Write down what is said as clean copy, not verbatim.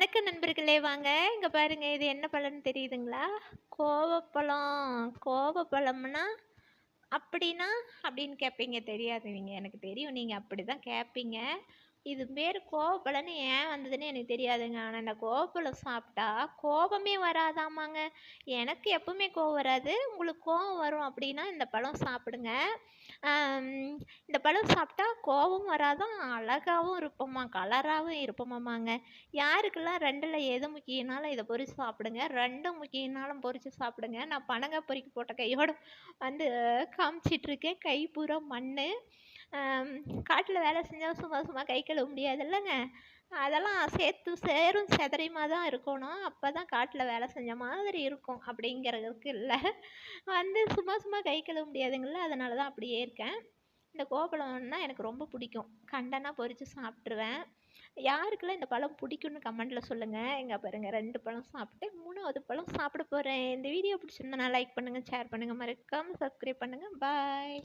வணக்கம் நண்பர்களே, வாங்க இங்க பாருங்க. இது என்ன பழம்னு தெரியுதுங்களா? கோவப்பழம். கோவப்பழம்னா அப்படின்னா அப்படின்னு கேட்பீங்க. தெரியாதுவீங்க, எனக்கு தெரியும். நீங்க அப்படிதான் கேட்பீங்க. இது பேர் கோவப்பழம்னு ஏன் வந்ததுன்னு எனக்கு தெரியாதுங்க. ஆனால் இந்த கோவப்பழம் சாப்பிட்டா கோபமே வராதாமாங்க. எனக்கு எப்பவுமே கோவம் வராது. உங்களுக்கு கோவம் வரும் அப்படின்னா இந்த பழம் சாப்பிடுங்க. ஆம், இந்த பழம் சாப்பிட்டா கோபம் வராதான், அழகாவும் இருப்போமா, கலராகவும் இருப்போமாமாங்க. யாருக்கெல்லாம் ரெண்டில் எது முக்கியம்னாலும் இதை பொரிச்சு சாப்பிடுங்க. ரெண்டும் முக்கியம்னாலும் பொரிச்சு சாப்பிடுங்க. நான் பனங்காய் பொறுக்கி போட்ட கையோட வந்து காமிச்சிட்ருக்கேன். கை பூரா மண். காட்டில் வேலை செஞ்சால் சும்மா சும்மா கை கழுவ முடியாதுல்லங்க. அதெல்லாம் சேர்த்து சேரும் செதறியுமா தான் இருக்கணும். அப்போ தான் காட்டில் வேலை செஞ்ச மாதிரி இருக்கும். அப்படிங்கிறதுக்கு இல்லை, சும்மா சும்மா கை கழுவ முடியாதுங்கள, அதனால தான் அப்படியே இருக்கேன். இந்த கோவப்பழம்னா எனக்கு ரொம்ப பிடிக்கும். கண்டனா பொரித்து சாப்பிட்ருவேன். யாருக்கெல்லாம் இந்த பழம் பிடிக்கும்னு கமெண்ட்டில் சொல்லுங்கள். எங்கே பாருங்கள், 2 பழம் சாப்பிட்டு 3வது பழம் சாப்பிட போகிறேன். இந்த வீடியோ பிடிச்சிருந்தா லைக் பண்ணுங்கள், ஷேர் பண்ணுங்கள், மறக்காமல் சப்ஸ்கிரைப் பண்ணுங்கள். பாய்.